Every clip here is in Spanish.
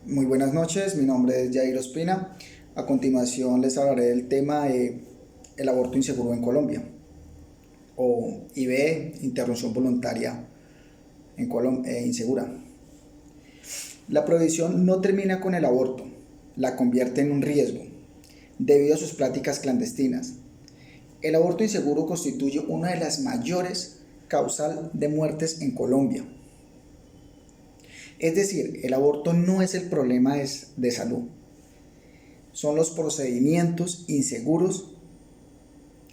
Muy buenas noches, mi nombre es Jair Ospina. A continuación les hablaré del tema de el aborto inseguro en Colombia o IVE, interrupción voluntaria en Colombia insegura. La prohibición no termina con el aborto, la convierte en un riesgo debido a sus prácticas clandestinas. El aborto inseguro constituye una de las mayores causas de muertes en Colombia. Es decir, el aborto no es el problema de salud, son los procedimientos inseguros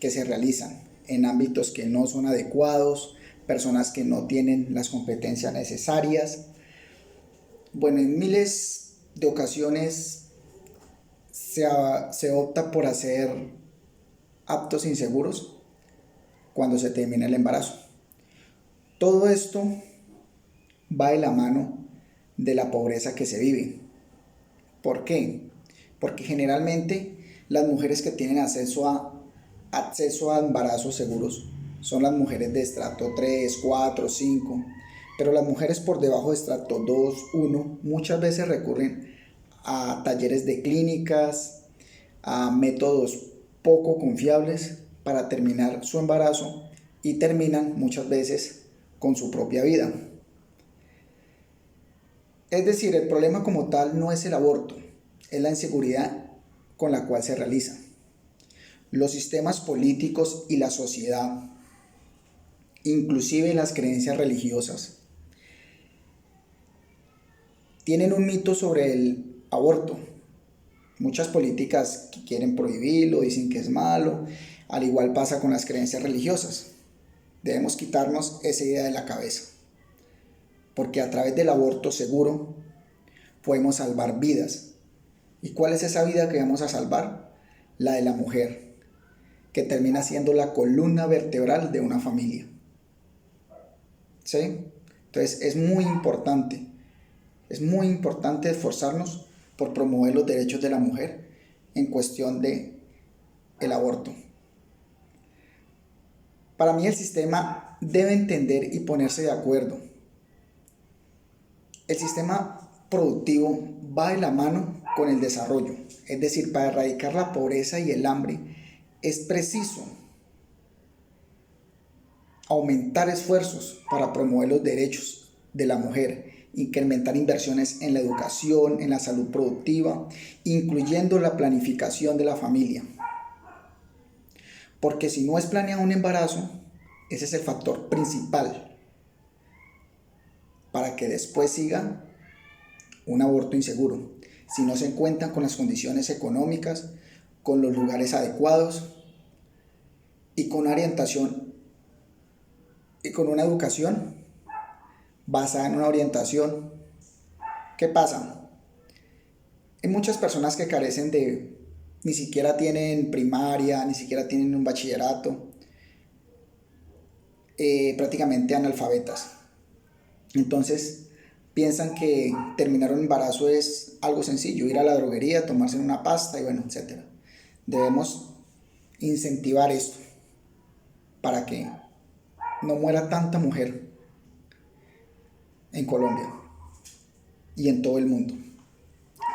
que se realizan en ámbitos que no son adecuados, personas que no tienen las competencias necesarias. Bueno, en miles de ocasiones se opta por hacer actos inseguros cuando se termina el embarazo. Todo esto va de la mano de la pobreza que se vive. ¿Por qué? Porque generalmente las mujeres que tienen acceso a embarazos seguros son las mujeres de estrato 3, 4, 5, pero las mujeres por debajo de estrato 2, 1 muchas veces recurren a talleres de clínicas, a métodos poco confiables para terminar su embarazo y terminan muchas veces con su propia vida. Es decir, el problema como tal no es el aborto, es la inseguridad con la cual se realiza. Los sistemas políticos y la sociedad, inclusive las creencias religiosas, tienen un mito sobre el aborto. Muchas políticas que quieren prohibirlo, dicen que es malo, al igual pasa con las creencias religiosas. Debemos quitarnos esa idea de la cabeza, porque a través del aborto seguro podemos salvar vidas. ¿Y cuál es esa vida que vamos a salvar? La de la mujer, que termina siendo la columna vertebral de una familia. ¿Sí? Entonces es muy importante esforzarnos por promover los derechos de la mujer en cuestión de el aborto. Para mí el sistema debe entender y ponerse de acuerdo. El sistema productivo va de la mano con el desarrollo, es decir, para erradicar la pobreza y el hambre es preciso aumentar esfuerzos para promover los derechos de la mujer, incrementar inversiones en la educación, en la salud productiva, incluyendo la planificación de la familia. Porque si no es planeado un embarazo, ese es el factor principal para que después siga un aborto inseguro. Si no se cuentan con las condiciones económicas, con los lugares adecuados y con orientación y con una educación basada en una orientación. ¿Qué pasa? Hay muchas personas que carecen ni siquiera tienen primaria, ni siquiera tienen un bachillerato, prácticamente analfabetas. Entonces piensan que terminar un embarazo es algo sencillo, ir a la droguería, tomarse una pasta y bueno, etc. Debemos incentivar esto para que no muera tanta mujer en Colombia y en todo el mundo.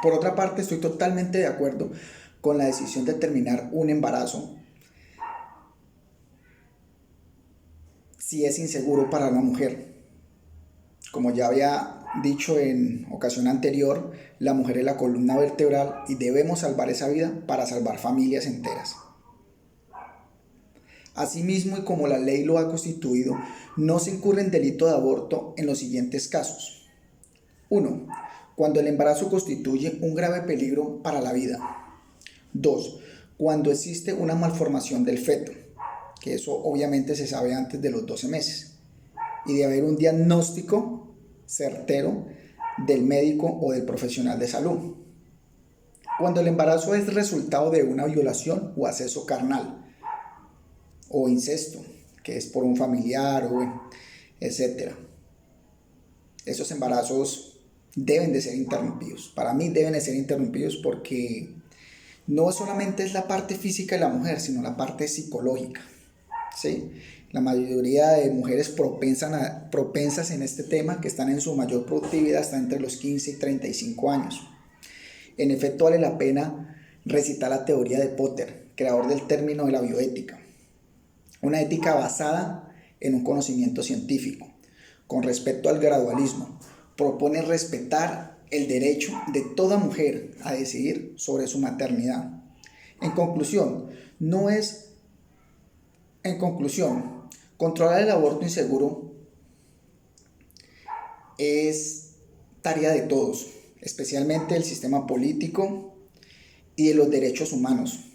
Por otra parte, estoy totalmente de acuerdo con la decisión de terminar un embarazo si es inseguro para la mujer. Como ya había dicho en ocasión anterior, la mujer es la columna vertebral y debemos salvar esa vida para salvar familias enteras. Asimismo, y como la ley lo ha constituido, no se incurre en delito de aborto en los siguientes casos. 1. Cuando el embarazo constituye un grave peligro para la vida. 2. Cuando existe una malformación del feto, que eso obviamente se sabe antes de los 12 meses, y de haber un diagnóstico certero del médico o del profesional de salud. Cuando el embarazo es resultado de una violación o acceso carnal, o incesto, que es por un familiar, o etcétera. Esos embarazos deben de ser interrumpidos. Para mí deben de ser interrumpidos porque no solamente es la parte física de la mujer, sino la parte psicológica. ¿Sí? La mayoría de mujeres propensas en este tema, que están en su mayor productividad, están entre los 15 y 35 años. En efecto, vale la pena recitar la teoría de Potter, creador del término de la bioética. Una ética basada en un conocimiento científico. Con respecto al gradualismo, propone respetar el derecho de toda mujer a decidir sobre su maternidad. En conclusión, controlar el aborto inseguro es tarea de todos, especialmente del sistema político y de los derechos humanos.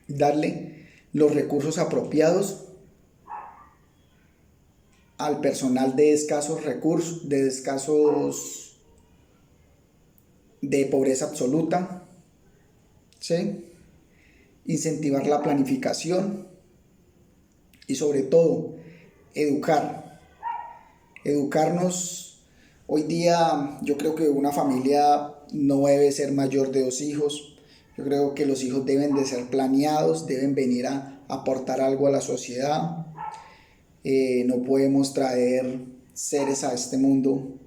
Darle los recursos apropiados al personal de escasos recursos, de pobreza absoluta, ¿sí? Incentivar la planificación y sobre todo educarnos. Hoy día yo creo que una familia no debe ser mayor de 2 hijos. Yo creo que los hijos deben de ser planeados, deben venir a aportar algo a la sociedad. No podemos traer seres a este mundo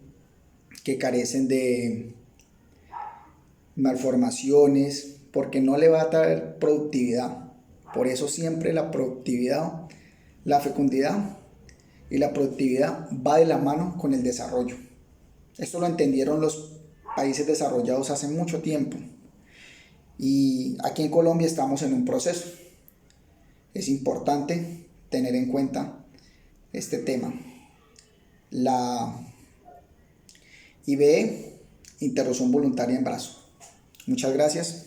que carecen de malformaciones, porque no le va a traer productividad. Por eso siempre la productividad, la fecundidad y la productividad va de la mano con el desarrollo. Esto lo entendieron los países desarrollados hace mucho tiempo. Y aquí en Colombia estamos en un proceso. Es importante tener en cuenta este tema. La IVE, interrupción voluntaria de embarazo. Muchas gracias.